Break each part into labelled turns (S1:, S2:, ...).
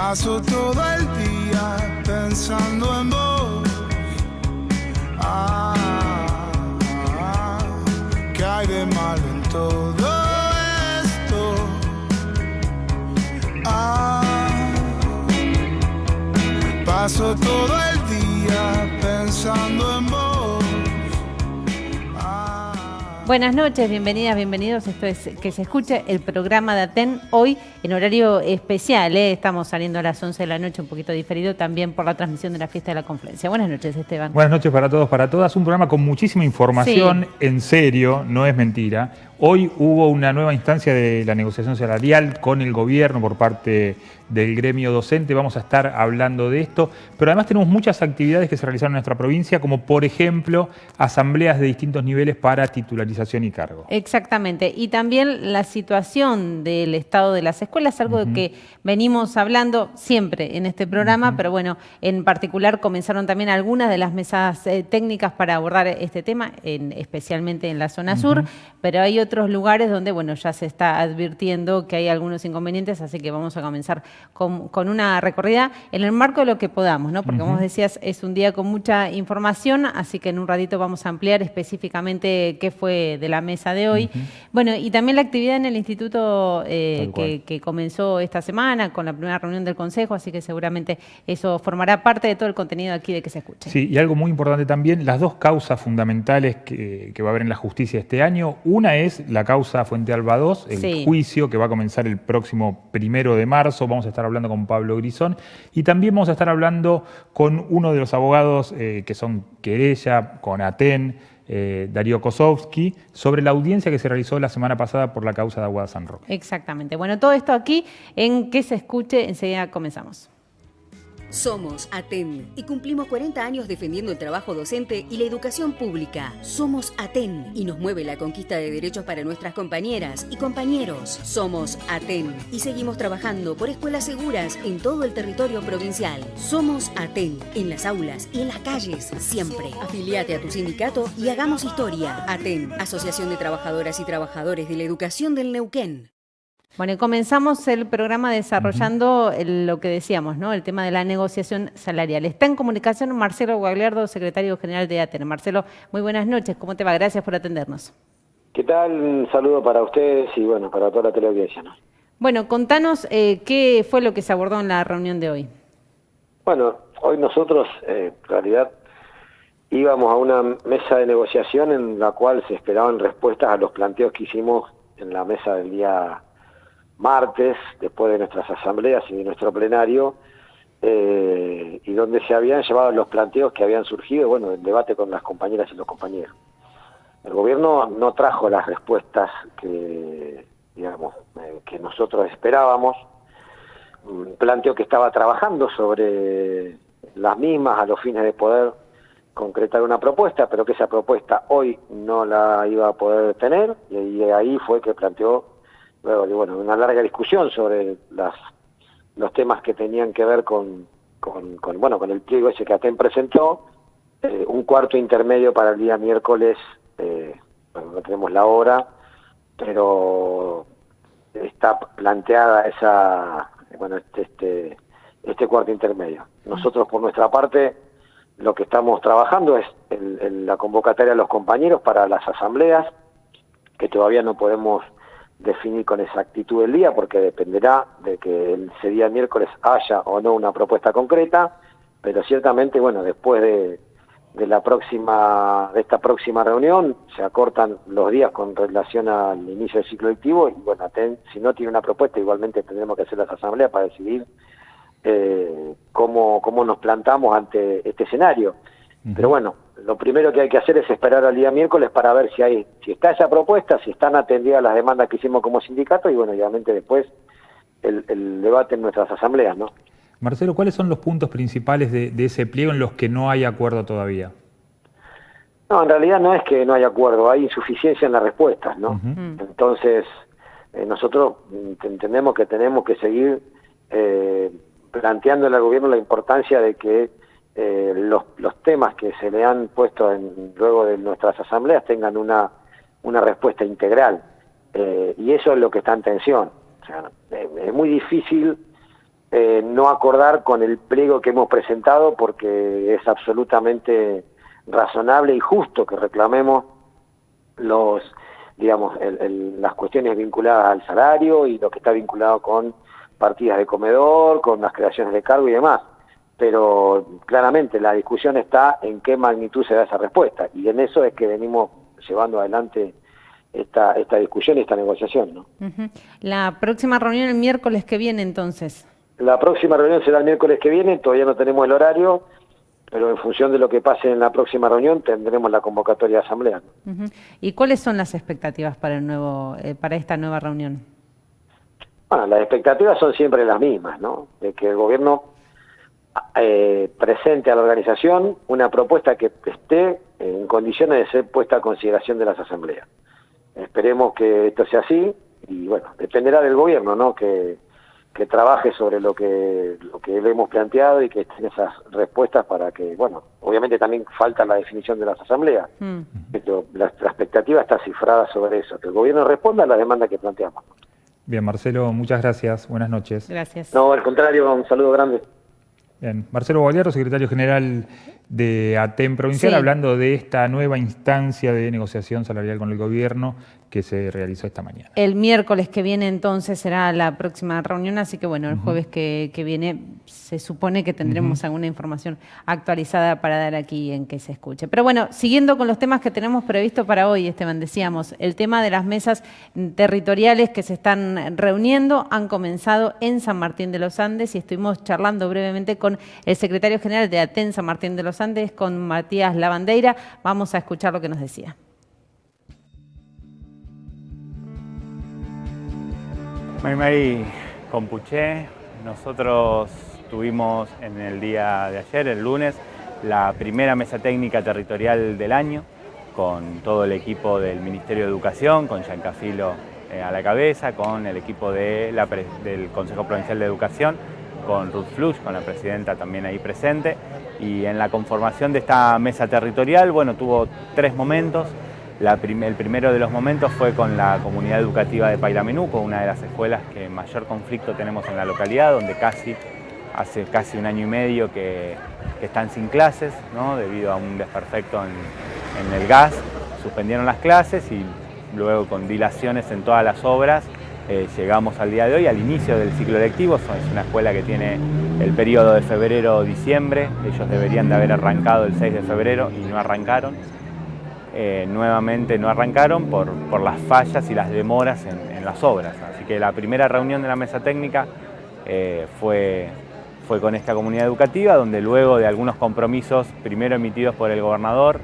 S1: Paso todo el día pensando en vos. ¿Qué hay de malo en todo esto? Paso todo el día pensando en vos.
S2: Buenas noches, bienvenidas, bienvenidos. Esto es Que se escuche, el programa de Aten, hoy en horario especial. Estamos saliendo a las 11 de la noche, un poquito diferido, también por la transmisión de la fiesta de la Confluencia. Buenas noches, Esteban.
S3: Buenas noches para todos, para todas. Un programa con muchísima información, sí. En serio, no es mentira. Hoy hubo una nueva instancia de la negociación salarial con el gobierno por parte del gremio docente. Vamos a estar hablando de esto, pero además tenemos muchas actividades que se realizaron en nuestra provincia, como por ejemplo, asambleas de distintos niveles para titularización y cargo.
S2: Exactamente, y también la situación del estado de las escuelas, algo de que venimos hablando siempre en este programa, pero bueno, en particular comenzaron también algunas de las mesas técnicas para abordar este tema, especialmente en la zona sur, pero hay otros lugares donde, bueno, ya se está advirtiendo que hay algunos inconvenientes, así que vamos a comenzar con una recorrida en el marco de lo que podamos, ¿no? Porque como vos decías, es un día con mucha información, así que en un ratito vamos a ampliar específicamente qué fue de la mesa de hoy. Bueno, y también la actividad en el instituto que comenzó esta semana con la primera reunión del Consejo, así que seguramente eso formará parte de todo el contenido aquí de Que se escuche.
S3: Sí, y algo muy importante también, las dos causas fundamentales que va a haber en la justicia este año. Una es la causa Fuente Alba 2, el juicio que va a comenzar el próximo 1 de marzo. Vamos a estar hablando con Pablo Grisón y también vamos a estar hablando con uno de los abogados que son querella, con Aten, Darío Kosovsky, sobre la audiencia que se realizó la semana pasada por la causa de Aguada San Roque.
S2: Exactamente. Bueno, todo esto aquí en Que se escuche, enseguida comenzamos.
S4: Somos Aten y cumplimos 40 años defendiendo el trabajo docente y la educación pública. Somos Aten y nos mueve la conquista de derechos para nuestras compañeras y compañeros. Somos Aten y seguimos trabajando por escuelas seguras en todo el territorio provincial. Somos Aten en las aulas y en las calles, siempre. Afiliate a tu sindicato y hagamos historia. Aten, Asociación de Trabajadoras y Trabajadores de la Educación del Neuquén.
S2: Bueno, y comenzamos el programa desarrollando lo que decíamos, ¿no? El tema de la negociación salarial. Está en comunicación Marcelo Guagliardo, secretario general de Aten. Marcelo, muy buenas noches. ¿Cómo te va? Gracias por atendernos.
S5: ¿Qué tal? Un saludo para ustedes y bueno, para toda la teleaudiencia, ¿no?
S2: Bueno, contanos qué fue lo que se abordó en la reunión de hoy.
S5: Bueno, hoy nosotros, en realidad, íbamos a una mesa de negociación en la cual se esperaban respuestas a los planteos que hicimos en la mesa del día martes, después de nuestras asambleas y de nuestro plenario, y donde se habían llevado los planteos que habían surgido, bueno, del debate con las compañeras y los compañeros. El gobierno no trajo las respuestas que, digamos, que nosotros esperábamos. Un planteo que estaba trabajando sobre las mismas a los fines de poder concretar una propuesta, pero que esa propuesta hoy no la iba a poder tener, y ahí fue que planteó luego de una larga discusión sobre los temas que tenían que ver con el pliego ese que Aten presentó, un cuarto intermedio para el día miércoles, no tenemos la hora, pero está planteada este cuarto intermedio. Nosotros por nuestra parte lo que estamos trabajando es la convocatoria a los compañeros para las asambleas, que todavía no podemos definir con exactitud el día, porque dependerá de que ese día miércoles haya o no una propuesta concreta, pero ciertamente, bueno, después de esta próxima reunión se acortan los días con relación al inicio del ciclo lectivo, y bueno, Aten, si no tiene una propuesta, igualmente tendremos que hacer las asambleas para decidir cómo nos plantamos ante este escenario. Pero bueno, lo primero que hay que hacer es esperar al día miércoles para ver si está esa propuesta, si están atendidas las demandas que hicimos como sindicato, y bueno, obviamente después el debate en nuestras asambleas, ¿no?
S3: Marcelo, ¿cuáles son los puntos principales de ese pliego en los que no hay acuerdo todavía?
S5: No, en realidad no es que no haya acuerdo, hay insuficiencia en las respuestas, ¿no? Entonces, nosotros entendemos que tenemos que seguir planteándole al gobierno la importancia de que los temas que se le han puesto luego de nuestras asambleas tengan una respuesta integral, y eso es lo que está en tensión. O sea, es muy difícil no acordar con el pliego que hemos presentado, porque es absolutamente razonable y justo que reclamemos las cuestiones vinculadas al salario y lo que está vinculado con partidas de comedor, con las creaciones de cargo y demás. Pero claramente la discusión está en qué magnitud se da esa respuesta, y en eso es que venimos llevando adelante esta discusión y esta negociación, ¿no?
S2: La próxima reunión el miércoles que viene, entonces.
S5: La próxima reunión será el miércoles que viene, todavía no tenemos el horario, pero en función de lo que pase en la próxima reunión tendremos la convocatoria de asamblea.
S2: ¿Y cuáles son las expectativas para esta nueva reunión?
S5: Bueno, las expectativas son siempre las mismas, ¿no? De que el gobierno presente a la organización una propuesta que esté en condiciones de ser puesta a consideración de las asambleas. Esperemos que esto sea así, y bueno, dependerá del gobierno, ¿no? Que trabaje sobre lo que le hemos planteado y que estén esas respuestas para que, bueno, obviamente también falta la definición de las asambleas, pero la expectativa está cifrada sobre eso, que el gobierno responda a la demanda que planteamos.
S3: Bien, Marcelo, muchas gracias. Buenas noches.
S2: Gracias.
S5: No, al contrario, un saludo grande.
S3: Bien, Marcelo Bogliardo, secretario general de ATEN Provincial, hablando de esta nueva instancia de negociación salarial con el gobierno que se realizó esta mañana. El
S2: miércoles que viene entonces será la próxima reunión, así que bueno, el jueves que viene se supone que tendremos alguna información actualizada para dar aquí en que se escuche. Pero bueno, siguiendo con los temas que tenemos previsto para hoy, Esteban, decíamos, el tema de las mesas territoriales que se están reuniendo han comenzado en San Martín de los Andes, y estuvimos charlando brevemente con el secretario general de ATEN San Martín de los Andes, con Matías Lavandeira. Vamos a escuchar lo que nos decía.
S6: Maymay Compuché, nosotros tuvimos en el día de ayer, el lunes, la primera mesa técnica territorial del año, con todo el equipo del Ministerio de Educación, con Giancafilo a la cabeza, con el equipo del Consejo Provincial de Educación, con Ruth Fluch, con la presidenta también ahí presente, y en la conformación de esta mesa territorial, bueno, tuvo 3 momentos. El primero de los momentos fue con la comunidad educativa de Pailamenuco, una de las escuelas que mayor conflicto tenemos en la localidad, donde hace casi 1 año y medio que están sin clases, ¿no? Debido a un desperfecto en el gas. Suspendieron las clases y luego, con dilaciones en todas las obras, llegamos al día de hoy, al inicio del ciclo lectivo. Es una escuela que tiene el periodo de febrero-diciembre. Ellos deberían de haber arrancado el 6 de febrero y no arrancaron. Nuevamente no arrancaron por las fallas y las demoras en las obras. Así que la primera reunión de la mesa técnica fue con esta comunidad educativa, donde luego de algunos compromisos, primero emitidos por el gobernador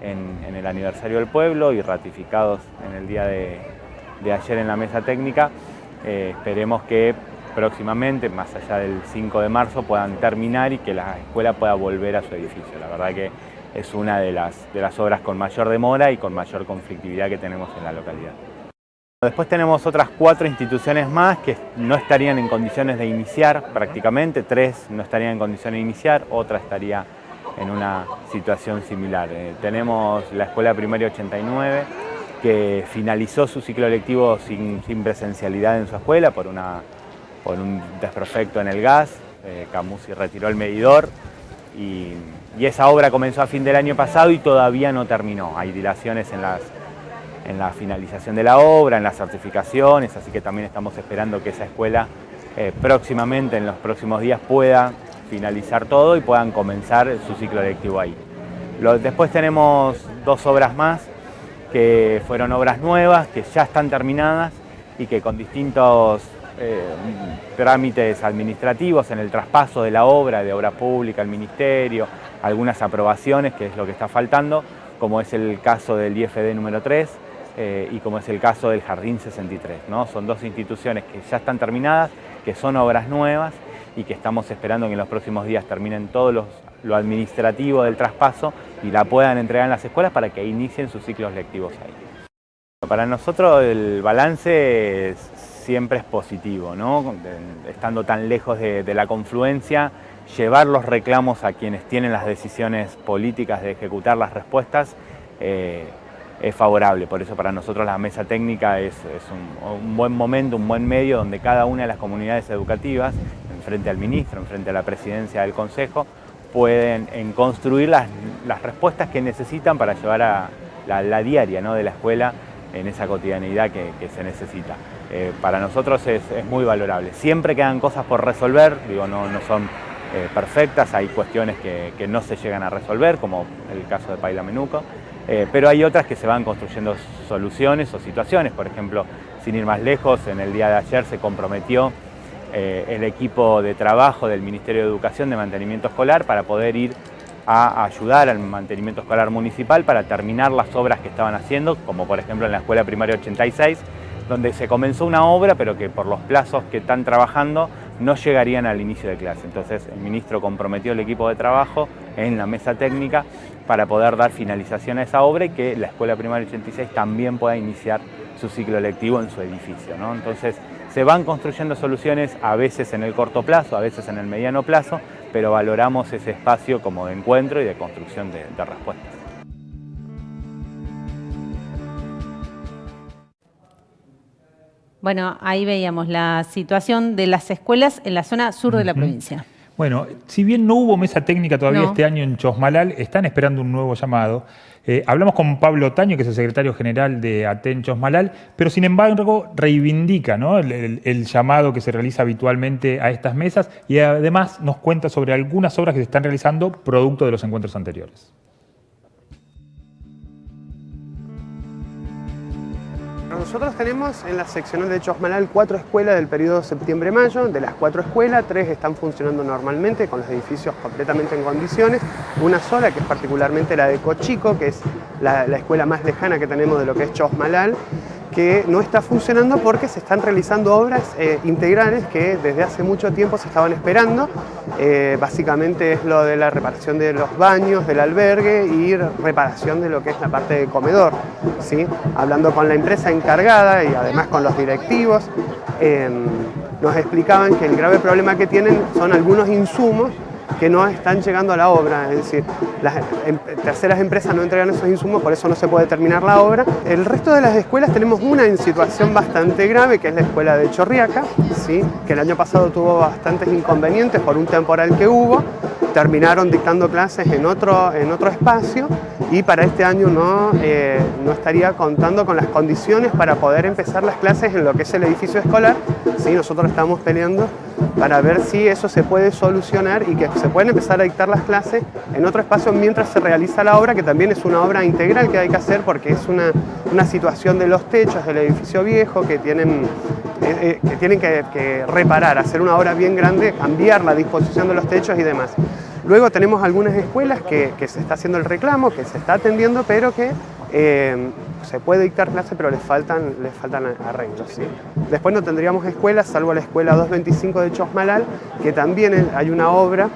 S6: en el aniversario del pueblo y ratificados en el día de ayer en la mesa técnica, esperemos que próximamente, más allá del 5 de marzo, puedan terminar y que la escuela pueda volver a su edificio. La verdad que es una de las obras con mayor demora y con mayor conflictividad que tenemos en la localidad. Después tenemos otras 4 instituciones más que no estarían en condiciones de iniciar prácticamente, 3 no estarían en condiciones de iniciar, otra estaría en una situación similar. Tenemos la Escuela Primaria 89, que finalizó su ciclo lectivo sin presencialidad en su escuela por un desperfecto en el gas. Camusi retiró el medidor y esa obra comenzó a fin del año pasado y todavía no terminó. Hay dilaciones en la finalización de la obra, en las certificaciones, así que también estamos esperando que esa escuela próximamente, en los próximos días, pueda finalizar todo y puedan comenzar su ciclo lectivo ahí. Después tenemos 2 obras más, que fueron obras nuevas, que ya están terminadas y que con distintos trámites administrativos en el traspaso de la obra, de obra pública al ministerio, algunas aprobaciones, que es lo que está faltando, como es el caso del IFD número 3 y como es el caso del Jardín 63, ¿no? Son 2 instituciones que ya están terminadas, que son obras nuevas y que estamos esperando que en los próximos días terminen todo lo administrativo del traspaso y la puedan entregar en las escuelas para que inicien sus ciclos lectivos ahí. Para nosotros el balance siempre es positivo, ¿no? Estando tan lejos de la confluencia, llevar los reclamos a quienes tienen las decisiones políticas de ejecutar las respuestas es favorable. Por eso para nosotros la mesa técnica es un buen momento, un buen medio donde cada una de las comunidades educativas, en frente al ministro, frente a la presidencia del Consejo, pueden construir las respuestas que necesitan para llevar a la diaria, ¿no?, de la escuela en esa cotidianidad que se necesita. Para nosotros es muy valorable. Siempre quedan cosas por resolver, digo, no son perfectas, hay cuestiones que no se llegan a resolver, como el caso de Paila Menuco, pero hay otras que se van construyendo soluciones o situaciones. Por ejemplo, sin ir más lejos, en el día de ayer se comprometió el equipo de trabajo del Ministerio de Educación de Mantenimiento Escolar para poder ir a ayudar al mantenimiento escolar municipal para terminar las obras que estaban haciendo, como por ejemplo en la Escuela Primaria 86, donde se comenzó una obra, pero que por los plazos que están trabajando no llegarían al inicio de clase. Entonces el ministro comprometió el equipo de trabajo en la mesa técnica para poder dar finalización a esa obra y que la Escuela Primaria 86 también pueda iniciar su ciclo lectivo en su edificio, ¿no? Entonces se van construyendo soluciones, a veces en el corto plazo, a veces en el mediano plazo, pero valoramos ese espacio como de encuentro y de construcción de respuestas.
S2: Bueno, ahí veíamos la situación de las escuelas en la zona sur de la provincia.
S3: Bueno, si bien no hubo mesa técnica todavía este año en Chosmalal, están esperando un nuevo llamado. Hablamos con Pablo Taño, que es el secretario general de ATEN Chosmalal, pero sin embargo reivindica, ¿no?, el llamado que se realiza habitualmente a estas mesas y además nos cuenta sobre algunas obras que se están realizando producto de los encuentros anteriores.
S7: Nosotros tenemos en la seccional de Chosmalal 4 escuelas del periodo septiembre-mayo. De las 4 escuelas, 3 están funcionando normalmente con los edificios completamente en condiciones. Una sola, que es particularmente la de Cochico, que es la escuela más lejana que tenemos de lo que es Chosmalal, que no está funcionando porque se están realizando obras integrales que desde hace mucho tiempo se estaban esperando. Básicamente es lo de la reparación de los baños, del albergue y reparación de lo que es la parte de comedor, ¿sí? Hablando con la empresa encargada y además con los directivos, nos explicaban que el grave problema que tienen son algunos insumos que no están llegando a la obra, es decir, las terceras empresas no entregan esos insumos, por eso no se puede terminar la obra. El resto de las escuelas tenemos una en situación bastante grave, que es la escuela de Chorriaca, ¿sí?, que el año pasado tuvo bastantes inconvenientes por un temporal que hubo, terminaron dictando clases en otro espacio y para este año no estaría contando con las condiciones para poder empezar las clases en lo que es el edificio escolar, ¿sí? Nosotros estamos peleando para ver si eso se puede solucionar y que se pueden empezar a dictar las clases en otro espacio mientras se realiza la obra, que también es una obra integral que hay que hacer porque es una situación de los techos del edificio viejo que tienen que reparar, hacer una obra bien grande, cambiar la disposición de los techos y demás. Luego tenemos algunas escuelas que se está haciendo el reclamo, que se está atendiendo, pero que se puede dictar clase, pero les faltan arreglos, ¿sí? Después no tendríamos escuelas, salvo la escuela 225 de Chosmalal, que también hay una obra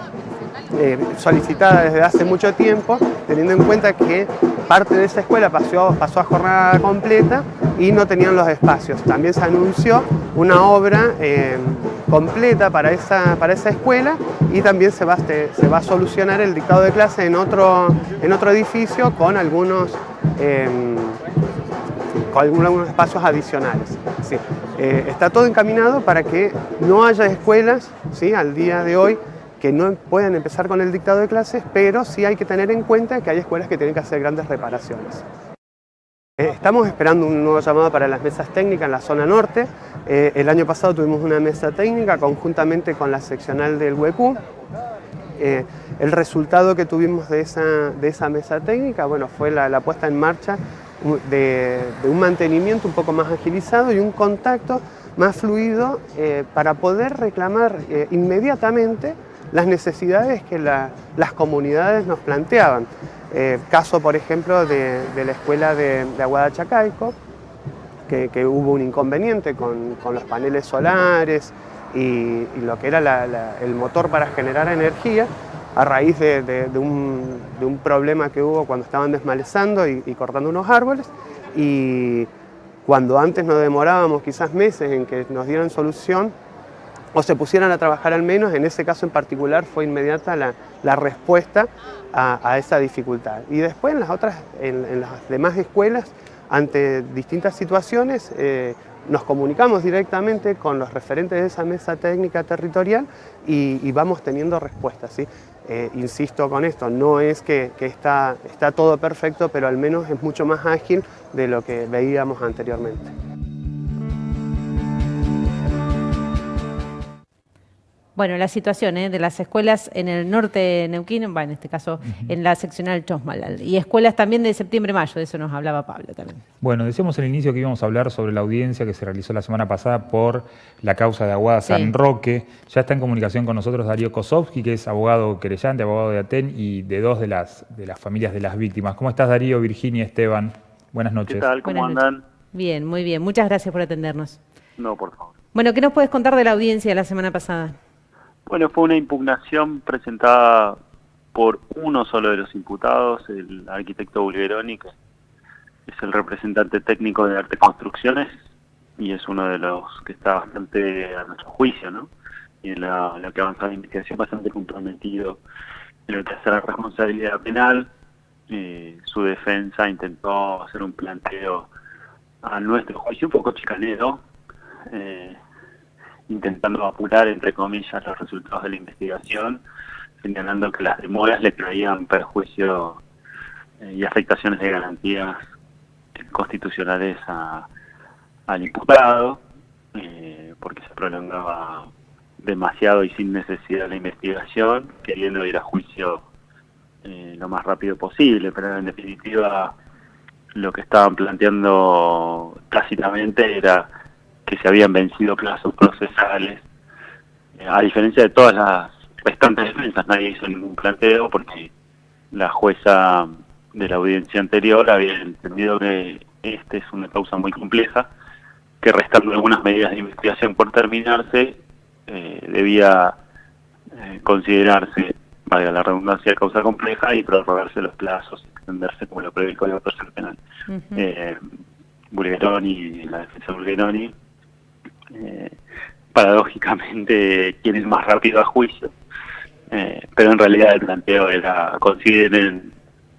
S7: solicitada desde hace mucho tiempo, teniendo en cuenta que parte de esa escuela pasó a jornada completa y no tenían los espacios. También se anunció una obra completa para esa escuela y también se va a solucionar el dictado de clase en otro edificio con algunos espacios adicionales. Sí. Está todo encaminado para que no haya escuelas, ¿sí?, al día de hoy que no puedan empezar con el dictado de clases, pero sí hay que tener en cuenta que hay escuelas que tienen que hacer grandes reparaciones. Estamos esperando un nuevo llamado para las mesas técnicas en la zona norte. El año pasado tuvimos una mesa técnica conjuntamente con la seccional del Huecú. El resultado que tuvimos de esa mesa técnica, bueno, fue la puesta en marcha de un mantenimiento un poco más agilizado y un contacto más fluido para poder reclamar inmediatamente las necesidades que las comunidades nos planteaban. Caso, por ejemplo, de la escuela de Aguada Chacaico, que hubo un inconveniente con los paneles solares y lo que era el motor para generar energía, a raíz de un problema que hubo cuando estaban desmalezando y cortando unos árboles, y cuando antes nos demorábamos quizás meses en que nos dieran solución o se pusieran a trabajar al menos, en ese caso en particular fue inmediata la respuesta a esa dificultad. Y después en las demás escuelas ante distintas situaciones nos comunicamos directamente con los referentes de esa mesa técnica territorial y vamos teniendo respuestas, ¿sí? Insisto con esto, no es que está todo perfecto, pero al menos es mucho más ágil de lo que veíamos anteriormente.
S2: Bueno, la situación de las escuelas en el norte de Neuquén, en este caso en la seccional Chosmalal, y escuelas también de septiembre-mayo, de eso nos hablaba Pablo también.
S3: Bueno, decíamos al inicio que íbamos a hablar sobre la audiencia que se realizó la semana pasada por la causa de Aguada San Roque. Ya está en comunicación con nosotros Darío Kosovsky, que es abogado querellante, abogado de Aten y de dos de las familias de las víctimas. ¿Cómo estás, Darío, Virginia, Esteban? Buenas noches.
S8: ¿Qué tal? ¿Cómo andan?
S2: Bien, muy bien. Muchas gracias por atendernos.
S8: No, por favor.
S2: Bueno, ¿qué nos puedes contar de la audiencia de la semana pasada?
S8: Bueno, fue una impugnación presentada por uno solo de los imputados, el arquitecto Bulgeroni, que es el representante técnico de Arte Construcciones y es uno de los que está bastante, a nuestro juicio, ¿no? Y en la que avanza la investigación, bastante comprometido en lo que hace la responsabilidad penal. Su defensa intentó hacer un planteo, a nuestro juicio, un poco chicanero, intentando apurar, entre comillas, los resultados de la investigación, señalando que las demoras le traían perjuicio y afectaciones de garantías constitucionales al imputado, porque se prolongaba demasiado y sin necesidad la investigación, queriendo ir a juicio lo más rápido posible, pero en definitiva lo que estaban planteando tácitamente era que se habían vencido plazos procesales. A diferencia de todas las restantes defensas, nadie hizo ningún planteo porque la jueza de la audiencia anterior había entendido que esta es una causa muy compleja, que restando algunas medidas de investigación por terminarse, debía considerarse, valga la redundancia, causa compleja y prorrogarse los plazos, extenderse como lo prevé el Código Procesal Penal. Bulgeroni, la defensa de Bulgeroni, paradójicamente quieren más rápido a juicio, pero en realidad el planteo era: consideren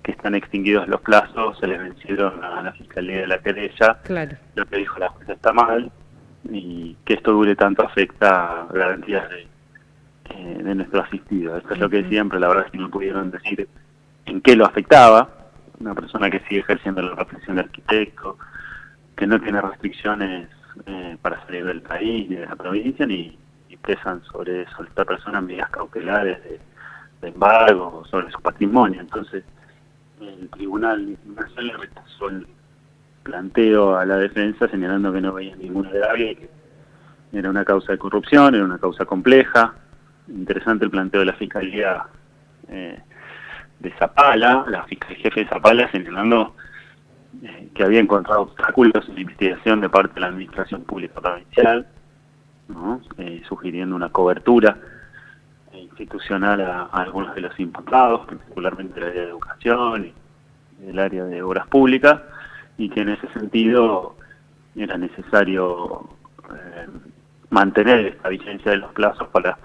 S8: que están extinguidos los plazos, se les vencieron a la Fiscalía de la querella,
S2: claro.
S8: Lo que dijo la jueza está mal, y que esto dure tanto afecta garantías de nuestro asistido. Esto es lo que siempre, la verdad es que no pudieron decir en qué lo afectaba. Una persona que sigue ejerciendo la profesión de arquitecto, que no tiene restricciones para salir del país ni de la provincia, ni pesan sobre esta persona medidas cautelares de embargo sobre su patrimonio. Entonces el Tribunal Nacional le rechazó el planteo a la defensa, señalando que no veía ninguna grave, que era una causa de corrupción, era una causa compleja. Interesante el planteo de la Fiscalía de Zapala, la fiscal jefe de Zapala, señalando que había encontrado obstáculos en la investigación de parte de la Administración Pública Provincial, ¿no? Sugiriendo una cobertura institucional a algunos de los imputados, particularmente el área de educación y el área de obras públicas, y que en ese sentido era necesario mantener esta vigencia de los plazos para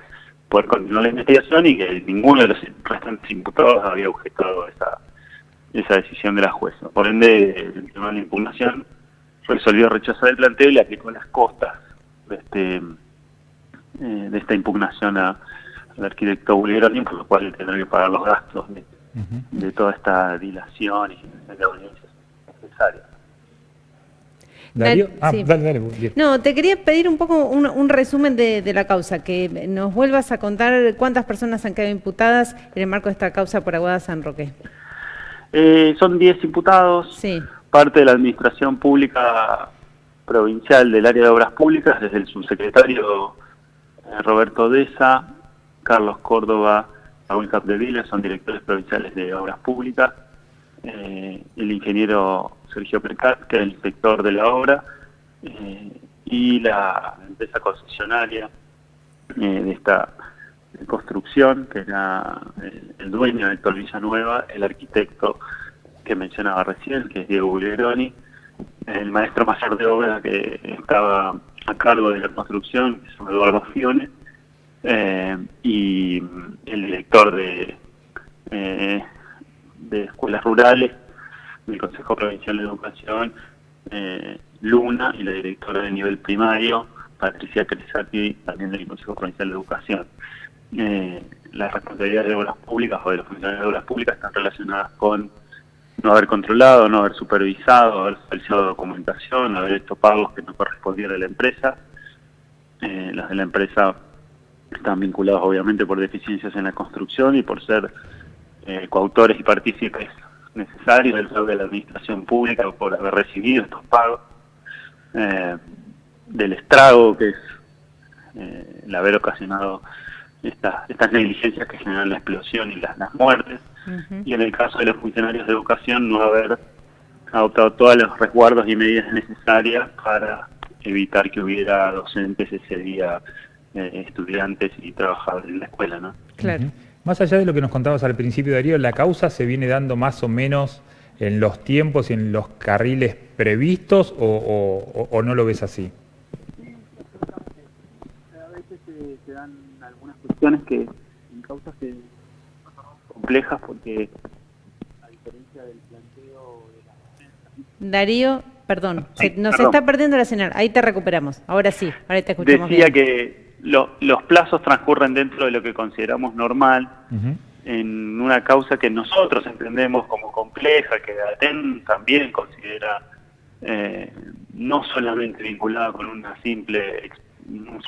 S8: poder continuar la investigación, y que ninguno de los restantes imputados había objetado esa decisión de la jueza. Por ende, el Tribunal de Impugnación resolvió rechazar el planteo y le aplicó las costas de esta impugnación al arquitecto Bulgeroni, por lo cual tendrá que pagar los gastos de toda esta dilación y de audiencias necesarias.
S3: Darío,
S2: sí.
S3: Dale.
S2: No, te quería pedir un poco un resumen de la causa, que nos vuelvas a contar cuántas personas han quedado imputadas en el marco de esta causa por Aguada San Roque.
S8: Son 10 imputados,
S2: sí.
S8: Parte de la Administración Pública Provincial del área de obras públicas, desde el subsecretario Roberto Deza, Carlos Córdoba, Raúl Capdevila, son directores provinciales de obras públicas, el ingeniero Sergio Percat, que es el inspector de la obra, y la empresa concesionaria de esta construcción, que era el dueño, Héctor Villanueva, el arquitecto que mencionaba recién, que es Diego Bulgeroni, el maestro mayor de obra que estaba a cargo de la construcción, que es Eduardo Fione, y el director de escuelas rurales del Consejo Provincial de Educación, Luna, y la directora de nivel primario, Patricia Cresati, también del Consejo Provincial de Educación. Las responsabilidades de obras públicas o de los funcionarios de obras públicas están relacionadas con no haber controlado, no haber supervisado, haber falseado documentación, haber hecho pagos que no correspondían a la empresa. Las de la empresa están vinculados obviamente por deficiencias en la construcción y por ser coautores y partícipes necesarios del fraude de la administración pública por haber recibido estos pagos, del estrago que es el haber ocasionado estas negligencias que generan la explosión y las muertes, y en el caso de los funcionarios de educación no haber adoptado todos los resguardos y medidas necesarias para evitar que hubiera docentes ese día, estudiantes y trabajadores en la escuela, ¿no?
S2: Claro.
S3: Más allá de lo que nos contabas al principio, Darío, ¿la causa se viene dando más o menos en los tiempos y en los carriles previstos o no lo ves así?
S8: A veces se dan algunas cuestiones que en causas que son complejas porque a diferencia del planteo de la...
S2: Darío, perdón, nos
S8: perdón.
S2: está perdiendo la señal. Ahí te recuperamos. Ahora sí, ahora te escuchamos
S8: Decía
S2: bien.
S8: que los plazos transcurren dentro de lo que consideramos normal, en una causa que nosotros entendemos como compleja, que ATEN también considera no solamente vinculada con un simple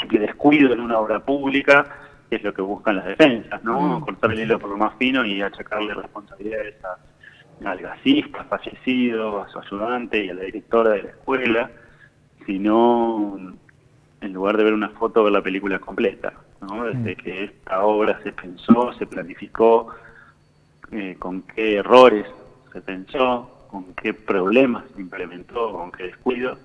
S8: descuido en una obra pública, que es lo que buscan las defensas, ¿no? Cortar el hilo por lo más fino y achacarle responsabilidades al gasista fallecido, a su ayudante y a la directora de la escuela, sino en lugar de ver una foto, ver la película completa, ¿no? Desde que esta obra se pensó, se planificó, con qué errores se pensó, con qué problemas se implementó, con qué descuido,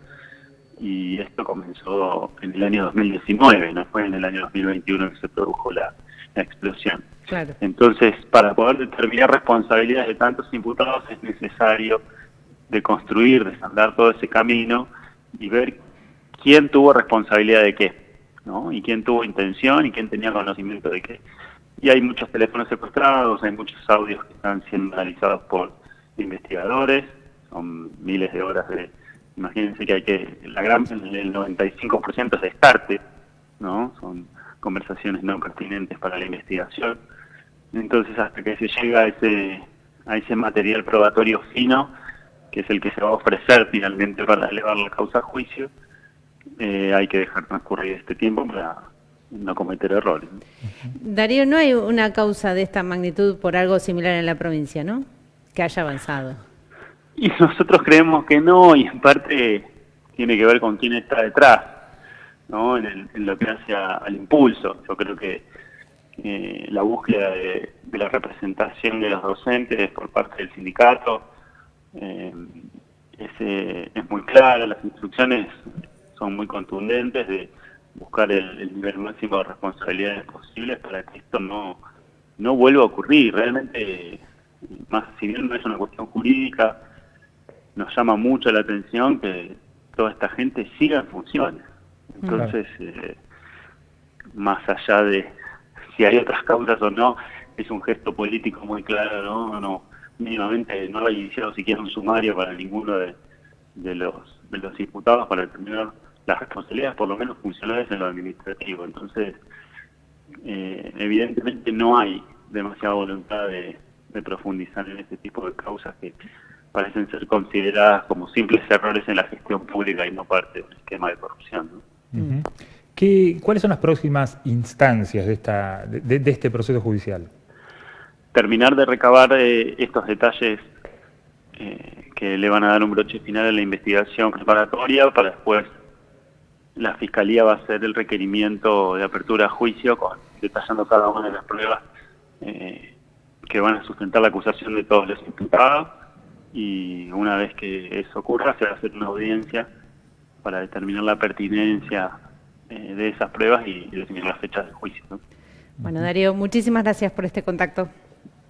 S8: y esto comenzó en el año 2019, no fue en el año 2021 que se produjo la explosión.
S2: Claro.
S8: Entonces, para poder determinar responsabilidades de tantos imputados es necesario desandar todo ese camino y ver quién tuvo responsabilidad de qué, ¿no? Y quién tuvo intención y quién tenía conocimiento de qué. Y hay muchos teléfonos secuestrados, hay muchos audios que están siendo analizados por investigadores, son miles de horas de... Imagínense que el 95% es descarte, ¿no? Son conversaciones no pertinentes para la investigación. Entonces, hasta que se llega a ese material probatorio fino, que es el que se va a ofrecer finalmente para elevar la causa a juicio, hay que dejar transcurrir este tiempo para no cometer errores.
S2: Darío, no hay una causa de esta magnitud por algo similar en la provincia, ¿no? Que haya avanzado.
S8: Y nosotros creemos que no, y en parte tiene que ver con quién está detrás, ¿no? En lo que hace al impulso. Yo creo que la búsqueda de la representación de los docentes por parte del sindicato es muy clara, las instrucciones son muy contundentes de buscar el nivel máximo de responsabilidades posibles para que esto no vuelva a ocurrir. Realmente, más si bien no es una cuestión jurídica, nos llama mucho la atención que toda esta gente siga en funciones. Entonces, más allá de si hay otras causas o no, es un gesto político muy claro, ¿no? Mínimamente no ha iniciado siquiera un sumario para ninguno de los imputados para determinar las responsabilidades, por lo menos funcionales en lo administrativo. Entonces, evidentemente no hay demasiada voluntad de profundizar en este tipo de causas que parecen ser consideradas como simples errores en la gestión pública y no parte de un esquema de corrupción, ¿no?
S3: ¿Cuáles son las próximas instancias de este proceso judicial?
S8: Terminar de recabar estos detalles que le van a dar un broche final a la investigación preparatoria, para después la Fiscalía va a hacer el requerimiento de apertura a juicio, detallando cada una de las pruebas que van a sustentar la acusación de todos los imputados, y una vez que eso ocurra se va a hacer una audiencia para determinar la pertinencia de esas pruebas y definir las fechas de juicio, ¿no?
S2: Bueno, Darío, muchísimas gracias por este contacto.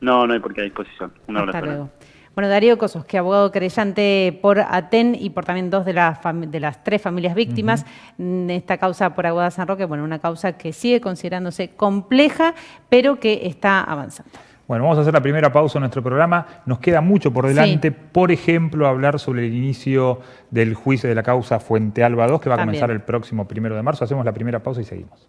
S8: No hay por qué a disposición. Un abrazo.
S2: Hasta luego. Bueno, Darío Kosovsky, abogado querellante por ATEN y por también dos de las tres familias víctimas de esta causa por Aguada San Roque. Bueno, una causa que sigue considerándose compleja, pero que está avanzando.
S3: Bueno, vamos a hacer la primera pausa en nuestro programa. Nos queda mucho por delante. Sí. Por ejemplo, hablar sobre el inicio del juicio de la causa Fuente Alba II, que va a comenzar el próximo 1 de marzo. Hacemos la primera pausa y seguimos.